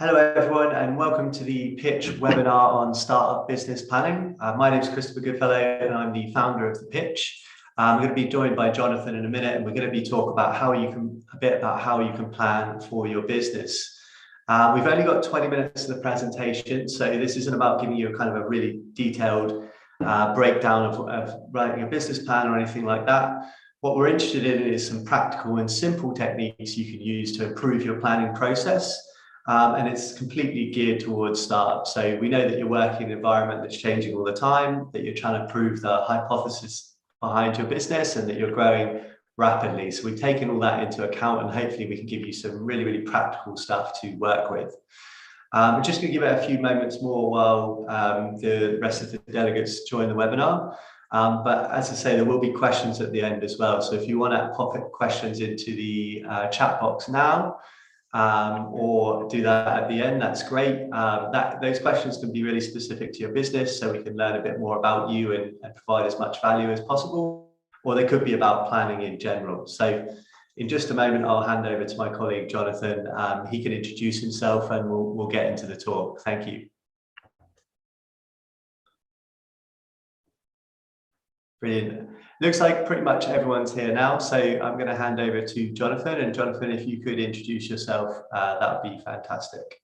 Hello everyone and welcome to the Pitch webinar on startup business planning. My name is Christopher Goodfellow and I'm the founder of the Pitch. I'm going to be joined by Jonathan in a minute and we're going to be talking about a bit about how you can plan for your business. We've only got 20 minutes of the presentation, so this isn't about giving you a kind of a really detailed breakdown of writing a business plan or anything like that. What we're interested in is some practical and simple techniques you can use to improve your planning process. And it's completely geared towards startups. So we know that you're working in an environment that's changing all the time, that you're trying to prove the hypothesis behind your business and that you're growing rapidly. So we've taken all that into account and hopefully we can give you some really, really practical stuff to work with. We're just going to give it a few moments more while the rest of the delegates join the webinar. But as I say, there will be questions at the end as well. So if you want to pop questions into the chat box now, or do that at the end, that's great. Those questions can be really specific to your business, so we can learn a bit more about you and provide as much value as possible, or they could be about planning in general. So in just a moment, I'll hand over to my colleague, Jonathan. He can introduce himself and we'll get into the talk. Thank you. Brilliant. Looks like pretty much everyone's here now, so I'm going to hand over to Jonathan. And Jonathan, if you could introduce yourself, that would be fantastic.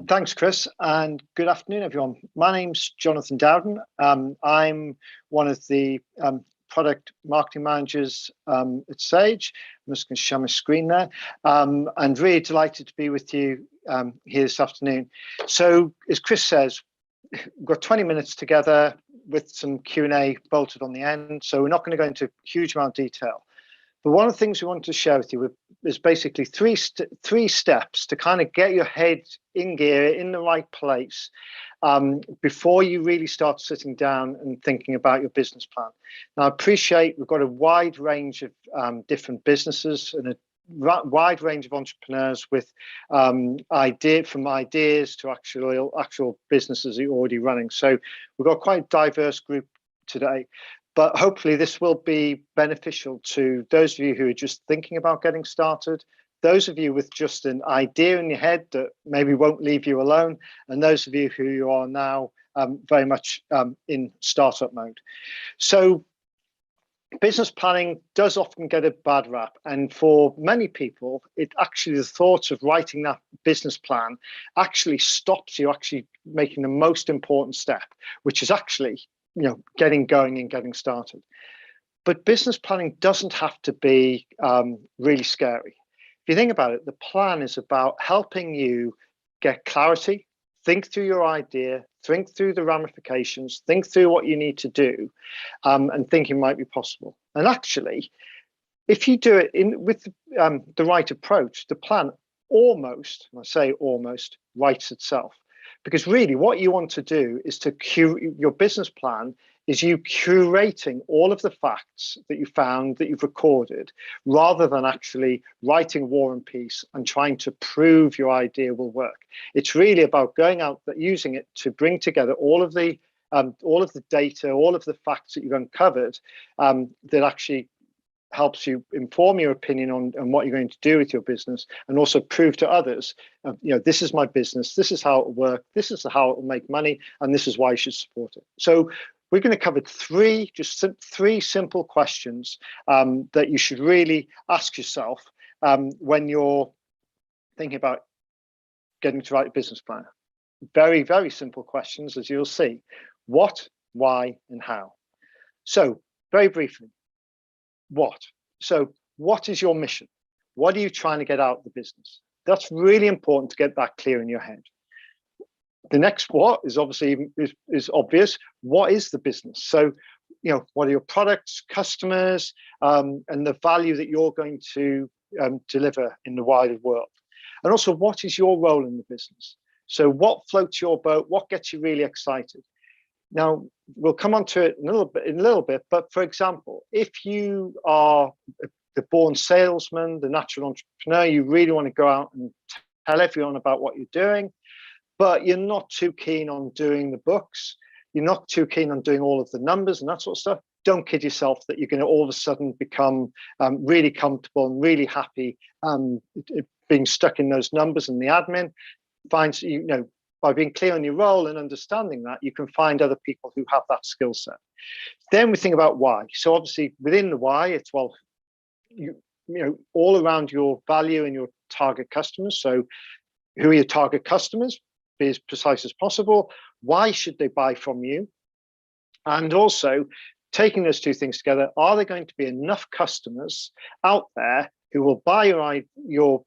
Thanks, Chris, and good afternoon, everyone. My name's Jonathan Dowden. I'm one of the product marketing managers at Sage. I'm just going to share my screen there. And really delighted to be with you here this afternoon. So, as Chris says, we've got 20 minutes together with some Q&A bolted on the end, so we're not going to go into a huge amount of detail. But one of the things we want to share with you is basically three steps to kind of get your head in gear, in the right place, before you really start sitting down and thinking about your business plan. Now, I appreciate we've got a wide range of different businesses and a wide range of entrepreneurs with from ideas to actual businesses that you're already running. So we've got quite a diverse group today, but hopefully this will be beneficial to those of you who are just thinking about getting started, those of you with just an idea in your head that maybe won't leave you alone, and those of you who are now very much in startup mode. So business planning does often get a bad rap, and for many people, it actually, the thought of writing that business plan actually stops you actually making the most important step, which is actually, getting going and getting started. But business planning doesn't have to be really scary. If you think about it, the plan is about helping you get clarity, think through your idea, think through the ramifications, think through what you need to do, and think it might be possible. And actually, if you do it with the right approach, the plan almost, and I say almost, writes itself. Because really what you want to do is your business plan is you curating all of the facts that you found, that you've recorded, rather than actually writing War and Peace and trying to prove your idea will work. It's really about going out, using it to bring together all of the data, all of the facts that you've uncovered, that actually helps you inform your opinion on what you're going to do with your business, and also prove to others, this is my business, this is how it will work, this is how it will make money, and this is why you should support it. So we're going to cover three simple questions that you should really ask yourself when you're thinking about getting to write a business plan. Very, very simple questions, as you'll see. What, why, and how? So very briefly, what? So what is your mission? What are you trying to get out of the business? That's really important to get that clear in your head. The next what is obviously is obvious. What is the business? So, what are your products, customers, and the value that you're going to deliver in the wider world? And also, what is your role in the business? So what floats your boat? What gets you really excited? Now, we'll come on to it in a little bit, but for example, if you are the born salesman, the natural entrepreneur, you really want to go out and tell everyone about what you're doing, but you're not too keen on doing the books, you're not too keen on doing all of the numbers and that sort of stuff, don't kid yourself that you're going to all of a sudden become really comfortable and really happy being stuck in those numbers and the admin. Finds, by being clear on your role and understanding that, you can find other people who have that skill set. Then we think about why. So obviously within the why, it's, well, all around your value and your target customers. So who are your target customers? Be as precise as possible. Why should they buy from you? And also, taking those two things together, are there going to be enough customers out there who will buy your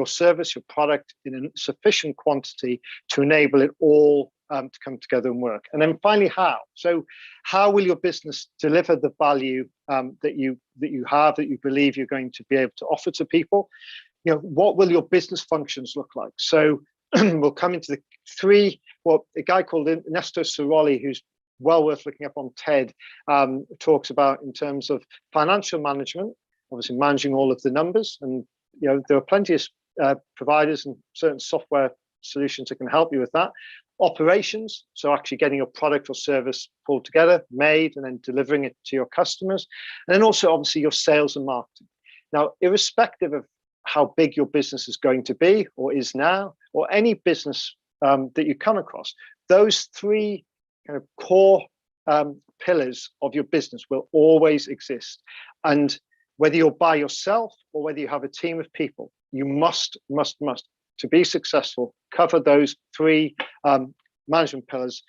service, your product in a sufficient quantity to enable it all to come together and work? And then finally, how? So how will your business deliver the value that you believe you're going to be able to offer to people? What will your business functions look like? So we'll come into the three, a guy called Ernesto Cerulli, who's well worth looking up on TED, talks about in terms of financial management, obviously managing all of the numbers. And there are plenty of providers and certain software solutions that can help you with that. Operations, so actually getting your product or service pulled together, made, and then delivering it to your customers. And then also obviously your sales and marketing. Now, irrespective of how big your business is going to be or is now, or any business that you come across, those three kind of core pillars of your business will always exist. And whether you're by yourself or whether you have a team of people, you must, to be successful, cover those three management pillars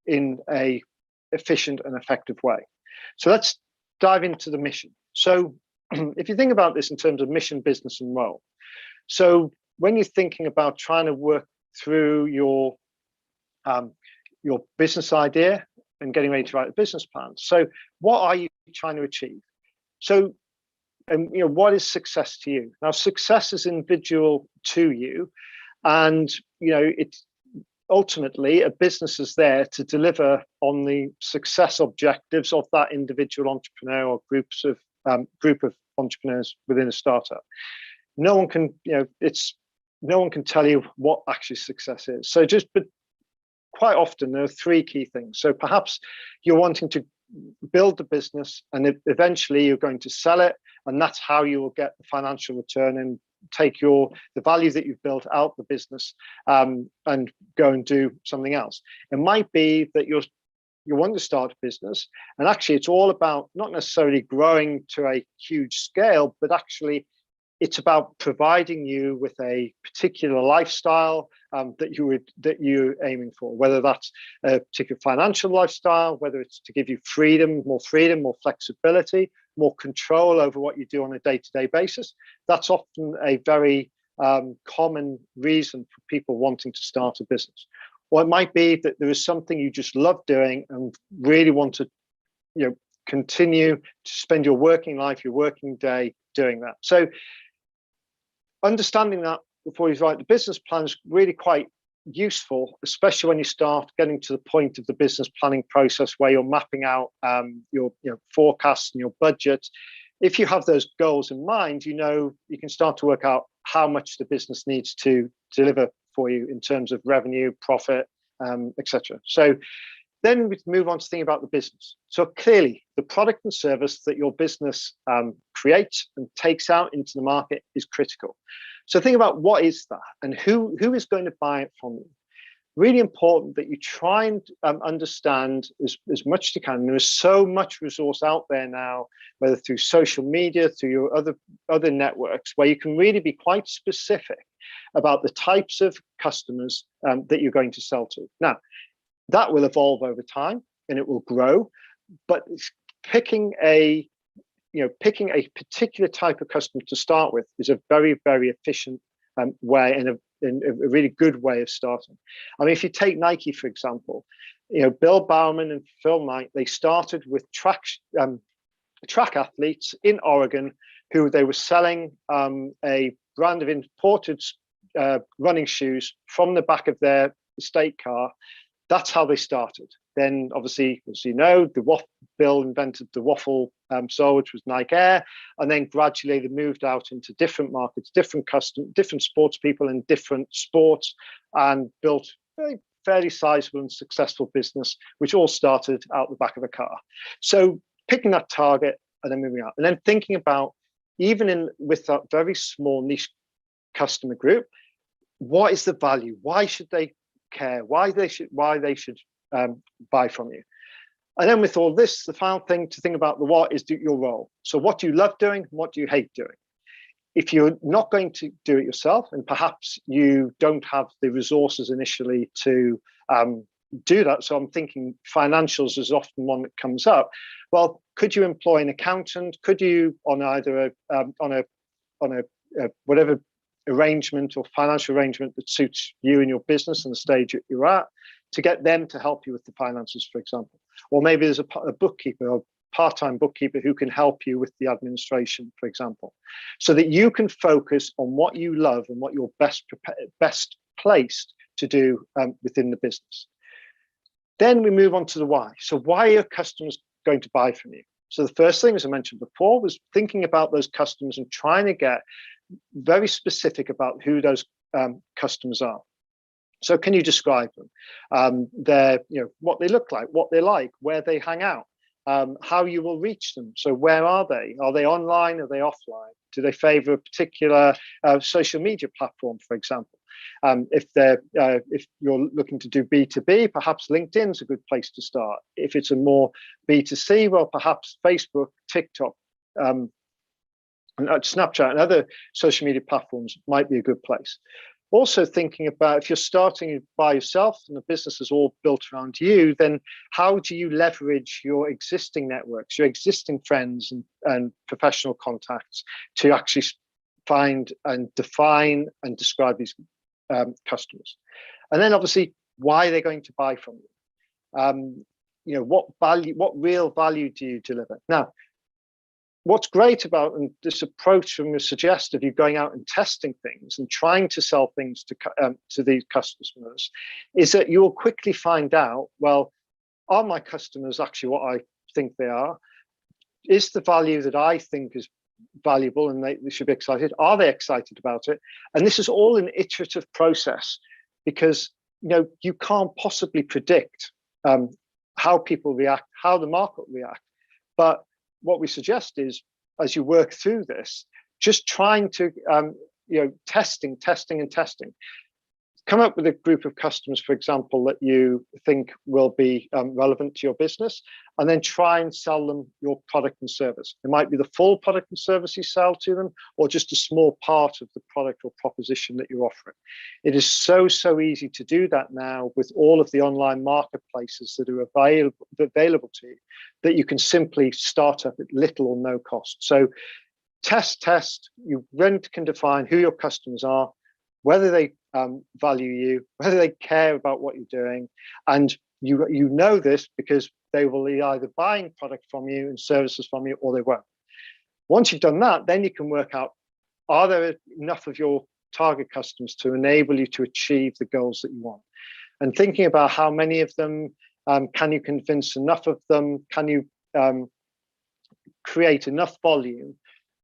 in a efficient and effective way. So let's dive into the mission. So if you think about this in terms of mission, business, and role, so when you're thinking about trying to work through your business idea and getting ready to write a business plan, so what are you trying to achieve? So, and what is success to you? Now, success is individual to you, and it's ultimately a business is there to deliver on the success objectives of that individual entrepreneur or group of entrepreneurs within a startup. No one can, no one can tell you what actually success is. So but quite often there are three key things. So perhaps you're wanting to build the business and eventually you're going to sell it, and that's how you will get the financial return and take the value that you've built out the business and go and do something else. It might be that you want to start a business, and actually it's all about not necessarily growing to a huge scale, but actually it's about providing you with a particular lifestyle that you're aiming for, whether that's a particular financial lifestyle, whether it's to give you more flexibility, more control over what you do on a day-to-day basis. That's often a very common reason for people wanting to start a business. Or it might be that there is something you just love doing and really want to continue to spend your working life, your working day doing that. So understanding that before you write the business plan is really quite useful, especially when you start getting to the point of the business planning process where you're mapping out your forecasts and your budget. If you have those goals in mind, you can start to work out how much the business needs to deliver for you in terms of revenue, profit, etc. So then we move on to thinking about the business. So clearly, the product and service that your business creates and takes out into the market is critical. So think about what is that and who is going to buy it from you. Really important that you try and understand as much as you can. There is so much resource out there now, whether through social media, through your other networks, where you can really be quite specific about the types of customers that you're going to sell to. Now, that will evolve over time and it will grow, but picking a particular type of customer to start with is a very, very efficient way and a really good way of starting. I mean, if you take Nike, for example, Bill Bowerman and Phil Knight, they started with track athletes in Oregon who they were selling a brand of imported running shoes from the back of their estate car. That's how they started. Then, obviously, as you know, Bill invented the waffle sole, which was Nike Air, and then gradually they moved out into different markets, different sports people in different sports, and built a fairly sizable and successful business, which all started out the back of a car. So picking that target and then moving out, and then thinking about with that very small niche customer group. What is the value? Why should they care? Why they should buy from you? And then with all this, the final thing to think about the what is your role. So what do you love doing? What do you hate doing? If you're not going to do it yourself, and perhaps you don't have the resources initially to do that, so I'm thinking financials is often one that comes up. Well, could you employ an accountant? Could you, on either whatever arrangement or financial arrangement that suits you and your business and the stage that you're at, to get them to help you with the finances, for example? Or maybe there's a bookkeeper or part-time bookkeeper who can help you with the administration, for example, so that you can focus on what you love and what you're best placed to do within the business. Then we move on to the why. So why are customers going to buy from you? So the first thing, as I mentioned before, was thinking about those customers and trying to get very specific about who those customers are. So can you describe them? What they look like, what they like, where they hang out, how you will reach them. So where are they? Are they online? Are they offline? Do they favor a particular social media platform, for example? If you're looking to do B2B, perhaps LinkedIn's a good place to start. If it's a more B2C, well, perhaps Facebook, TikTok, Snapchat and other social media platforms might be a good place. Also thinking about, if you're starting by yourself and the business is all built around you, then how do you leverage your existing networks, your existing friends and professional contacts to actually find and define and describe these customers? And then obviously, why they're going to buy from you. What real value do you deliver? Now, what's great about this approach from the suggest of you going out and testing things and trying to sell things to these customers is that you'll quickly find out, well, are my customers actually what I think they are? Is the value that I think is valuable and they should be excited? Are they excited about it? And this is all an iterative process, because you can't possibly predict how people react, how the market will react. But what we suggest is, as you work through this, just trying to testing. Come up with a group of customers, for example, that you think will be relevant to your business, and then try and sell them your product and service. It might be the full product and service you sell to them, or just a small part of the product or proposition that you're offering. It is so easy to do that now with all of the online marketplaces that are available to you, that you can simply start up at little or no cost. So test. You then can define who your customers are, whether they value you, whether they care about what you're doing. And you know this because they will be either buying product from you and services from you, or they won't. Once you've done that, then you can work out, are there enough of your target customers to enable you to achieve the goals that you want? And thinking about how many of them, can you convince enough of them? Can you create enough volume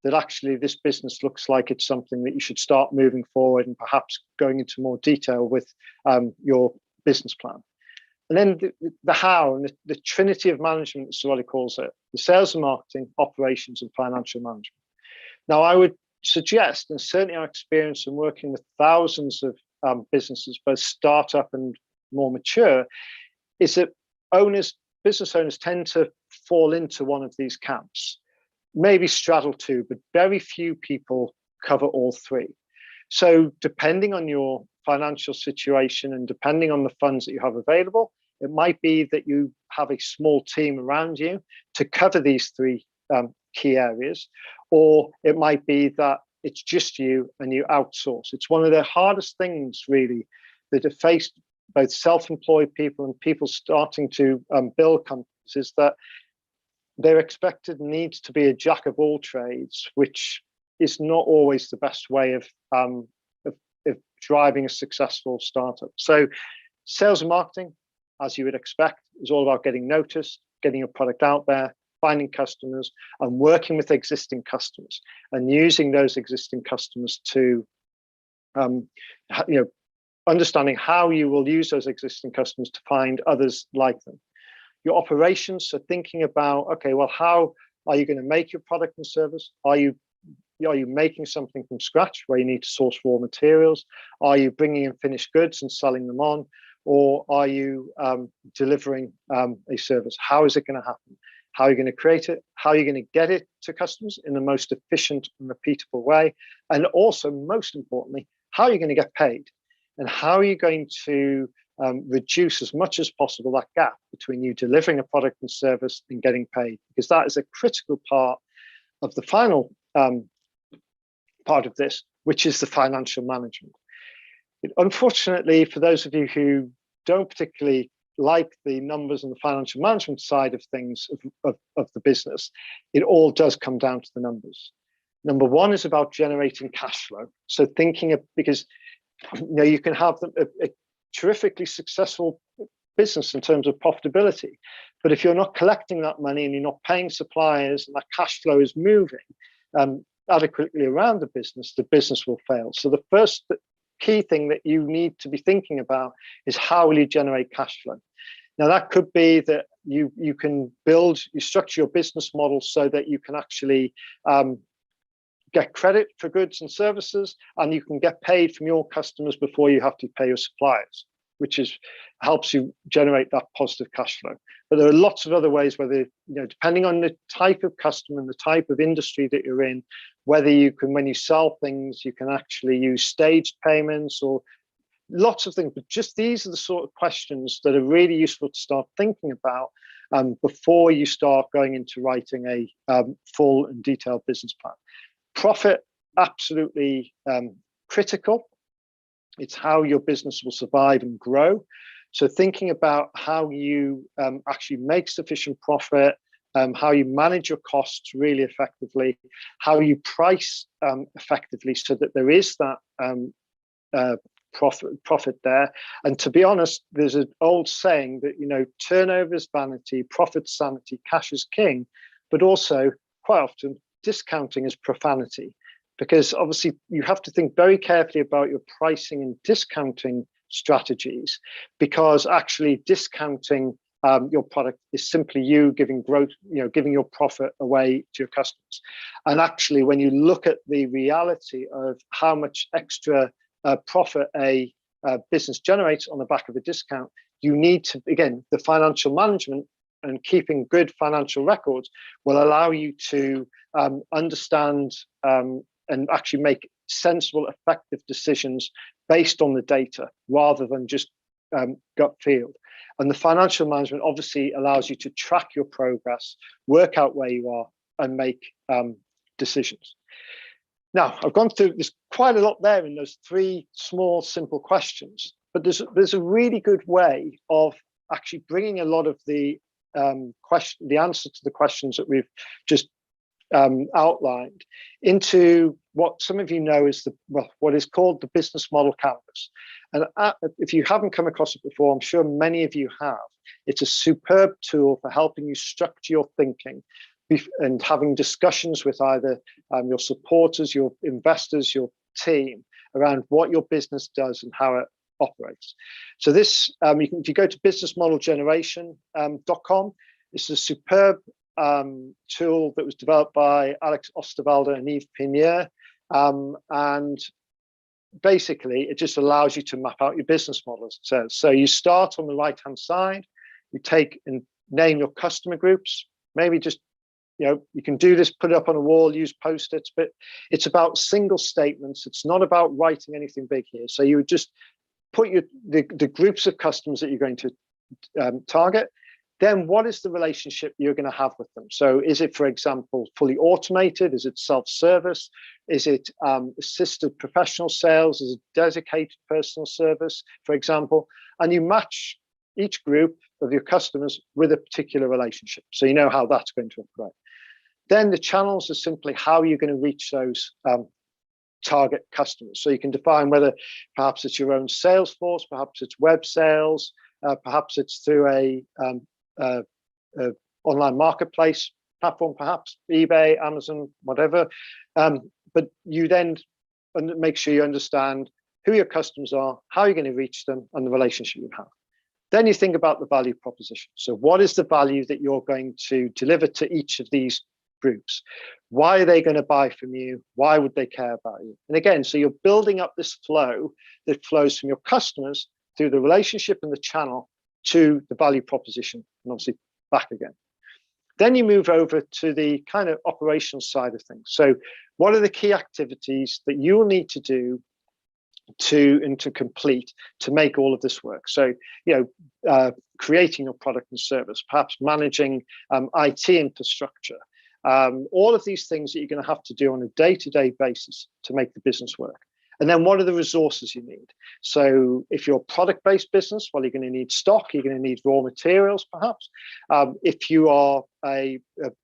that actually this business looks like it's something that you should start moving forward and perhaps going into more detail with your business plan? And then the how, and the trinity of management, as Solly calls it: the sales and marketing, operations, and financial management. Now, I would suggest, and certainly our experience in working with thousands of businesses, both startup and more mature, is that business owners tend to fall into one of these camps. Maybe straddle two, but very few people cover all three. So depending on your financial situation and depending on the funds that you have available, it might be that you have a small team around you to cover these three key areas, or it might be that it's just you and you outsource. It's one of the hardest things really that have faced both self-employed people and people starting to build companies, is that their expected needs to be a jack of all trades, which is not always the best way of driving a successful startup. So sales and marketing, as you would expect, is all about getting noticed, getting your product out there, finding customers, and working with existing customers, and using those existing customers to understanding how you will use those existing customers to find others like them. Your operations, so thinking about, okay, well, how are you going to make your product and service? Are you Are you making something from scratch where you need to source raw materials? Are you bringing in finished goods and selling them on? Or are you delivering a service? How is it going to happen? How are you going to create it? How are you going to get it to customers in the most efficient and repeatable way? And also, most importantly, how are you going to get paid? And how are you going to reduce as much as possible that gap between you delivering a product and service and getting paid? Because that is a critical part of the final part of this, which is the financial management. Unfortunately, for those of you who don't particularly like the numbers and the financial management side of things of the business, it all does come down to the numbers. Number one is about generating cash flow. So thinking of, because you can have a terrifically successful business in terms of profitability, but if you're not collecting that money and you're not paying suppliers and that cash flow is moving adequately around the business will fail. So the first key thing that you need to be thinking about is how will you generate cash flow? Now that could be that you structure your business model so that you can actually get credit for goods and services, and you can get paid from your customers before you have to pay your suppliers, which helps you generate that positive cash flow. But there are lots of other ways, whether, depending on the type of customer and the type of industry that you're in, whether you can, when you sell things, you can actually use staged payments or lots of things. But just these are the sort of questions that are really useful to start thinking about before you start going into writing a full and detailed business plan. Profit, absolutely critical. It's how your business will survive and grow. So thinking about how you actually make sufficient profit, how you manage your costs really effectively, how you price effectively so that there is that profit there. And to be honest, there's an old saying that, turnover is vanity, profit's sanity, cash is king, but also quite often discounting is profanity. Because obviously you have to think very carefully about your pricing and discounting strategies, because actually discounting your product is simply you giving your profit away to your customers. And actually, when you look at the reality of how much extra profit a business generates on the back of a discount, you need to, again, the financial management and keeping good financial records will allow you to understand and actually make sensible, effective decisions based on the data rather than just gut feel. And the financial management obviously allows you to track your progress, work out where you are, and make decisions. Now, I've gone through, there's quite a lot there in those three small, simple questions, but there's a really good way of actually bringing a lot of the answer to the questions that we've just outlined into what some of you know is what is called the business model canvas. And if you haven't come across it before, I'm sure many of you have. It's a superb tool for helping you structure your thinking and having discussions with either your supporters, your investors, your team around what your business does and how it operates. So this, if you go to businessmodelgeneration.com, this is a superb tool that was developed by Alex Osterwalder and Yves Pinier. And basically, it just allows you to map out your business model, as it says. So you start on the right-hand side, you take and name your customer groups, maybe just, you can do this, put it up on a wall, use Post-its, but it's about single statements. It's not about writing anything big here. So you would just put the groups of customers that you're going to target. Then what is the relationship you're going to have with them? So is it, for example, fully automated? Is it self-service? Is it assisted professional sales? Is it dedicated personal service, for example? And you match each group of your customers with a particular relationship. So you know how that's going to operate. Then the channels are simply how you're going to reach those target customers. So you can define whether perhaps it's your own sales force, perhaps it's web sales, perhaps it's through a online marketplace platform, perhaps eBay, Amazon, whatever. But you then make sure you understand who your customers are, how you're going to reach them, and the relationship you have. Then you think about the value proposition. So what is the value that you're going to deliver to each of these groups? Why are they going to buy from you? Why would they care about you? And again, so you're building up this flow that flows from your customers through the relationship and the channel to the value proposition, and obviously back again. Then you move over to the kind of operational side of things. So what are the key activities that you will need to do to complete to make all of this work? So, creating your product and service, perhaps managing IT infrastructure, all of these things that you're going to have to do on a day-to-day basis to make the business work. And then what are the resources you need? So if you're a product-based business, well, you're going to need stock, you're going to need raw materials, perhaps. If you are an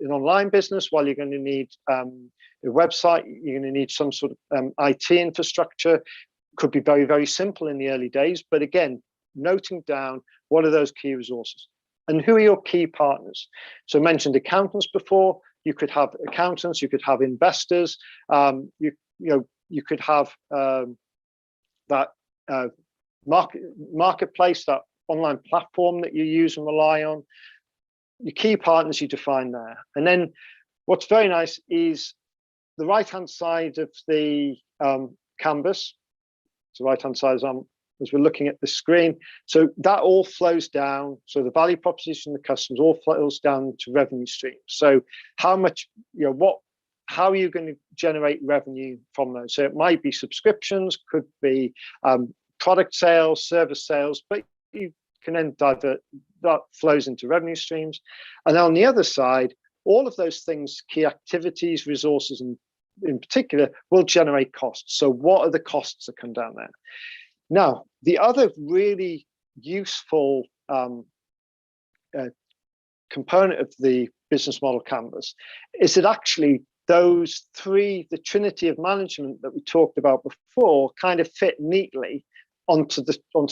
online business, well, you're going to need a website, you're going to need some sort of IT infrastructure. Could be very, very simple in the early days, but again, noting down what are those key resources and who are your key partners. So I mentioned accountants before. You could have accountants, you could have investors, you could have that marketplace, that online platform that you use and rely on. Your key partners you define there. And then what's very nice is the right-hand side of the canvas. So right-hand side as we're looking at the screen. So that all flows down. So the value proposition, the customers all flows down to revenue streams. So how much, how are you going to generate revenue from those? So it might be subscriptions, could be product sales, service sales, but you can then divert, that flows into revenue streams. And on the other side, all of those things, key activities, resources, and in particular, will generate costs. So what are the costs that come down there? Now, the other really useful component of the business model canvas is that actually those three, the trinity of management that we talked about before, kind of fit neatly onto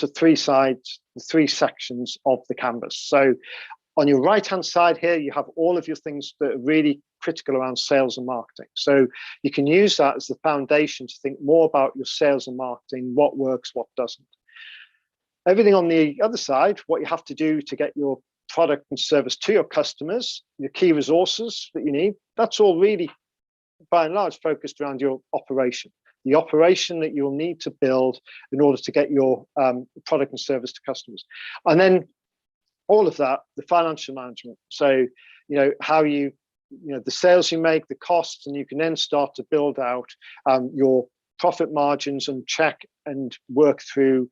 three sides, the three sections of the canvas. So on your right-hand side here, you have all of your things that are really critical around sales and marketing. So you can use that as the foundation to think more about your sales and marketing, what works, what doesn't. Everything on the other side, what you have to do to get your product and service to your customers, your key resources that you need, that's all really, by and large, focused around your operation. The operation that you'll need to build in order to get your product and service to customers. And then all of that, the financial management. So, how the sales you make, the costs, and you can then start to build out your profit margins and check and work through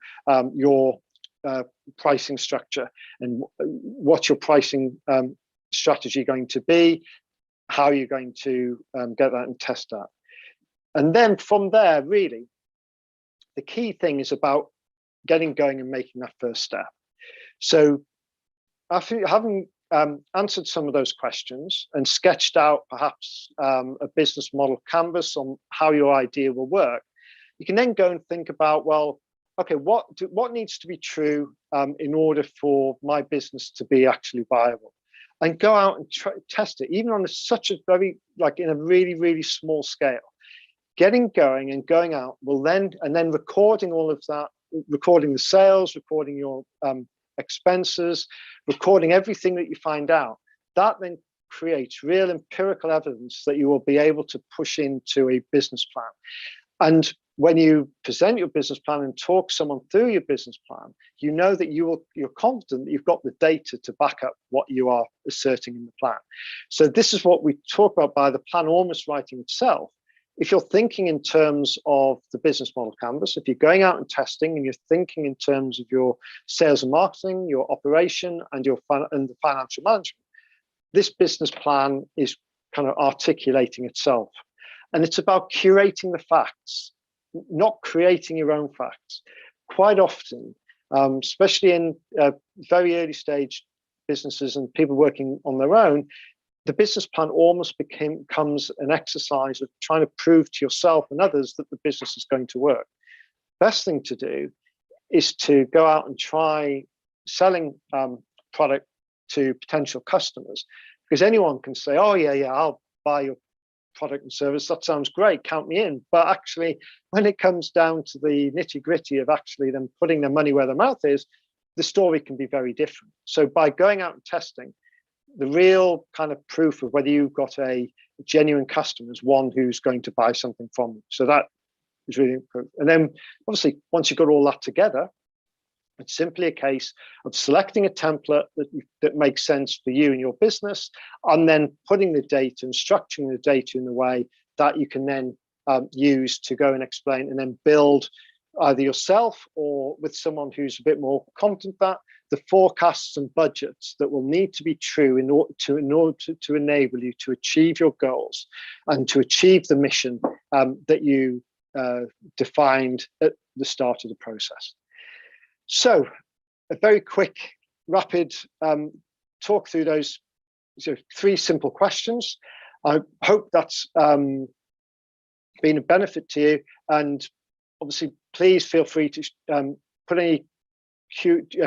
your pricing structure and what's your pricing strategy going to be, how you're going to get that and test that. And then from there, really, the key thing is about getting going and making that first step. So after having answered some of those questions and sketched out perhaps a business model canvas on how your idea will work, you can then go and think about, well, okay, what needs to be true in order for my business to be actually viable? And go out and test it, even on such a very, in a really, really small scale. Getting going and going out will then, and then recording all of that, recording the sales, recording your expenses, recording everything that you find out. That then creates real empirical evidence that you will be able to push into a business plan. And when you present your business plan and talk someone through your business plan, you know that you're confident that you've got the data to back up what you are asserting in the plan. So this is what we talk about by the plan almost writing itself. If you're thinking in terms of the business model canvas, if you're going out and testing and you're thinking in terms of your sales and marketing, your operation, and the financial management, this business plan is kind of articulating itself. And it's about curating the facts, not creating your own facts. Quite often, especially in very early stage businesses and people working on their own, the business plan almost becomes an exercise of trying to prove to yourself and others that the business is going to work. Best thing to do is to go out and try selling product to potential customers, because anyone can say, oh yeah, I'll buy your product and service. That sounds great. Count me in. But actually, when it comes down to the nitty gritty of actually them putting their money where their mouth is, the story can be very different. So by going out and testing, the real kind of proof of whether you've got a genuine customers, one who's going to buy something from you. So that is really important. And then obviously, once you've got all that together, it's simply a case of selecting a template that makes sense for you and your business, and then putting the data and structuring the data in a way that you can then use to go and explain and then build either yourself or with someone who's a bit more competent at that, the forecasts and budgets that will need to be true in order to enable you to achieve your goals and to achieve the mission that you defined at the start of the process. So a very quick, rapid talk through those three simple questions. I hope that's been a benefit to you, and obviously please feel free to put any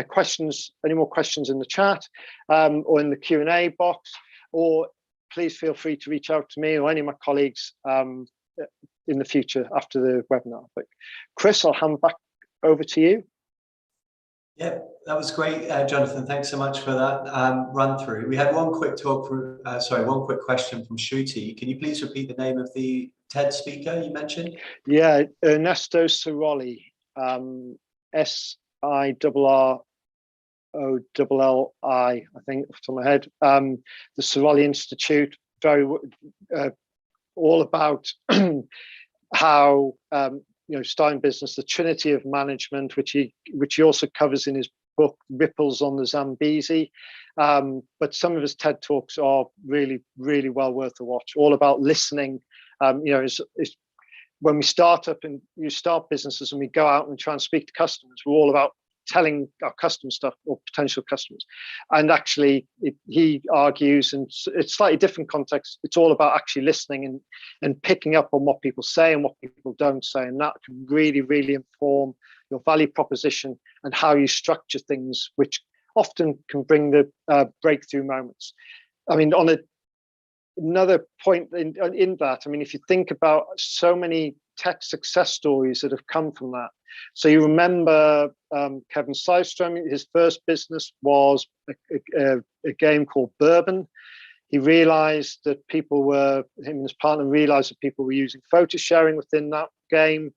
questions, any more questions in the chat or in the Q&A box, or please feel free to reach out to me or any of my colleagues in the future after the webinar. But Chris, I'll hand back over to you. Yeah, that was great, Jonathan. Thanks so much for that run through. We had one quick one quick question from Shruti. Can you please repeat the name of the TED speaker you mentioned? Yeah, Ernesto Ciroli, SIRROLLI, I think, off the top of my head. The Ciroli Institute, all about how starting business, the trinity of management, which he also covers in his book Ripples on the Zambezi. But some of his TED Talks are really, really well worth a watch. All about listening. When we start up and you start businesses and we go out and try and speak to customers, we're all about telling our customer stuff or potential customers. And actually, he argues, and it's slightly different context, it's all about actually listening and picking up on what people say and what people don't say. And that can really, really inform your value proposition and how you structure things, which often can bring the breakthrough moments. I mean, on another point in that, I mean, if you think about so many tech success stories that have come from that. So you remember Kevin Systrom, his first business was a game called Bourbon. He realized that him and his partner realized that people were using photo sharing within that game.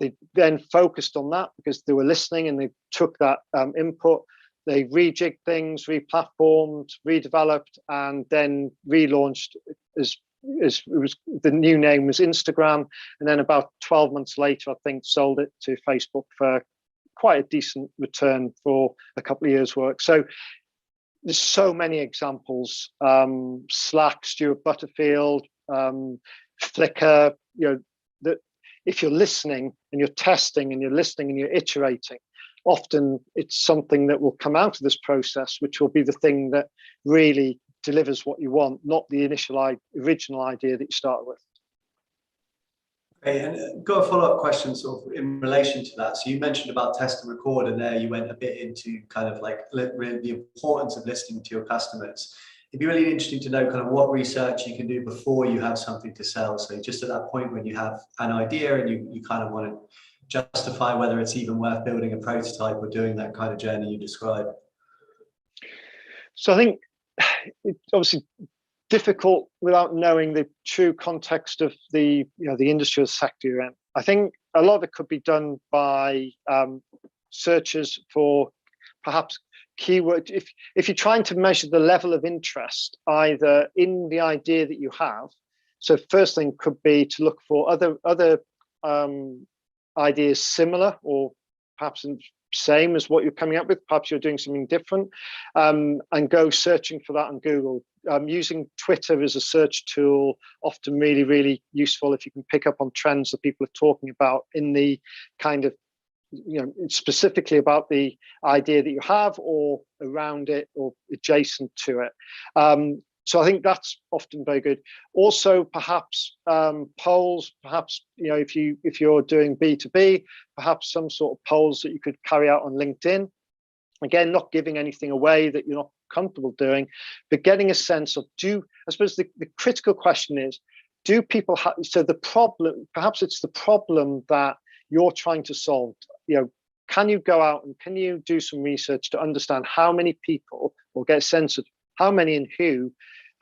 They then focused on that because they were listening and they took that input. They rejigged things, replatformed, redeveloped, and then relaunched the new name was Instagram. And then about 12 months later, I think, sold it to Facebook for quite a decent return for a couple of years' work. So there's so many examples. Slack, Stuart Butterfield, Flickr, that if you're listening and you're testing and you're listening and you're iterating, often it's something that will come out of this process, which will be the thing that really delivers what you want, not the original idea that you started with. Okay, and got a follow-up question sort of in relation to that. So you mentioned about test and record, and there you went a bit into kind of like the importance of listening to your customers. It'd be really interesting to know kind of what research you can do before you have something to sell. So just at that point when you have an idea and you kind of want to justify whether it's even worth building a prototype or doing that kind of journey you described. So I think it's obviously difficult without knowing the true context of the industry or sector you're in. I think a lot of it could be done by searches for perhaps keyword. If you're trying to measure the level of interest either in the idea that you have, so first thing could be to look for other ideas similar or perhaps same as what you're coming up with. Perhaps you're doing something different, and go searching for that on Google. Using Twitter as a search tool, often really, really useful if you can pick up on trends that people are talking about in the kind of, specifically about the idea that you have or around it or adjacent to it. So I think that's often very good. Also, perhaps polls, perhaps, if you're doing B2B, perhaps some sort of polls that you could carry out on LinkedIn. Again, not giving anything away that you're not comfortable doing, but getting a sense of, I suppose the critical question is, do people have, so the problem, perhaps it's the problem that you're trying to solve. Can you go out and can you do some research to understand how many people, or get a sense of how many and who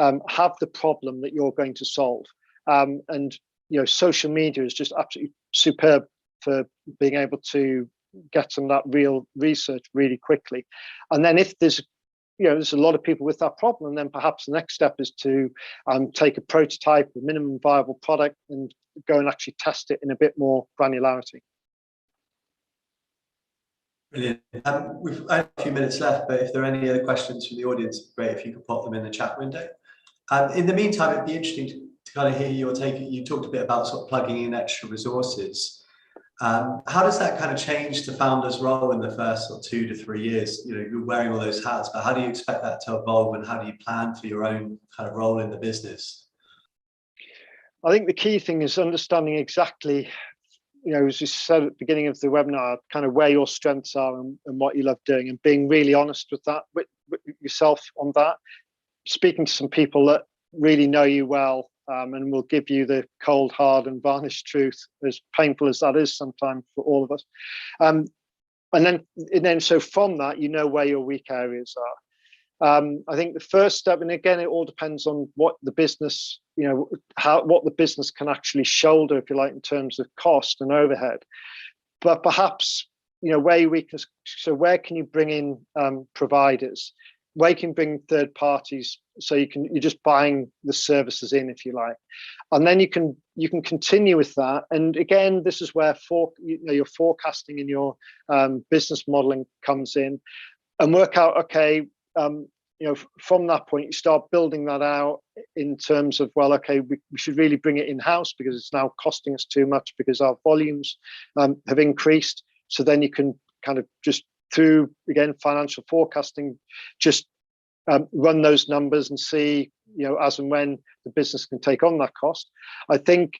have the problem that you're going to solve. And social media is just absolutely superb for being able to get some of that real research really quickly. And then if there's a lot of people with that problem, then perhaps the next step is to take a prototype, a minimum viable product, and go and actually test it in a bit more granularity. Brilliant. We've only a few minutes left, but if there are any other questions from the audience, great if you could pop them in the chat window. In the meantime, it'd be interesting to kind of hear your take. You talked a bit about sort of plugging in extra resources. How does that kind of change the founder's role in the first 2 to 3 years? You're wearing all those hats, but how do you expect that to evolve, and how do you plan for your own kind of role in the business? I think the key thing is understanding exactly, as you said at the beginning of the webinar, kind of where your strengths are and what you love doing, and being really honest with that, with yourself on that. Speaking to some people that really know you well, and will give you the cold, hard, and varnished truth, as painful as that is sometimes for all of us. And then so from that, where your weak areas are. I think the first step, and again, it all depends on what the business, what the business can actually shoulder, if you like, in terms of cost and overhead. But perhaps, where your weakness. So where can you bring in providers? Where you can bring third parties, so you're just buying the services in, if you like, and then you can continue with that. And again, this is where your forecasting and your business modeling comes in, and work out, okay, from that point you start building that out in terms of, well, okay, we should really bring it in-house because it's now costing us too much because our volumes have increased. So then you can kind of just through, again, financial forecasting, just run those numbers and see, as and when the business can take on that cost. I think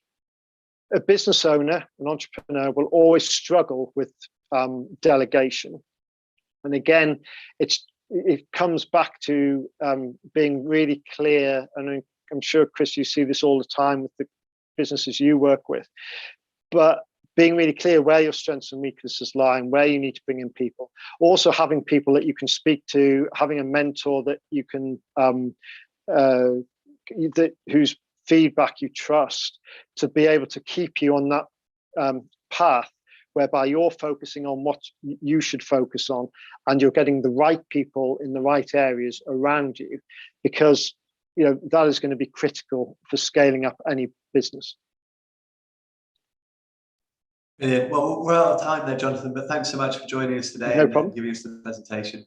a business owner, an entrepreneur, will always struggle with delegation. And again, it comes back to being really clear. And I'm sure, Chris, you see this all the time with the businesses you work with. But being really clear where your strengths and weaknesses lie and where you need to bring in people. Also having people that you can speak to, having a mentor that you can, whose feedback you trust, to be able to keep you on that path whereby you're focusing on what you should focus on, and you're getting the right people in the right areas around you, because that is going to be critical for scaling up any business. Brilliant. Well, we're out of time there, Jonathan, but thanks so much for joining us today No and problem. giving us the presentation.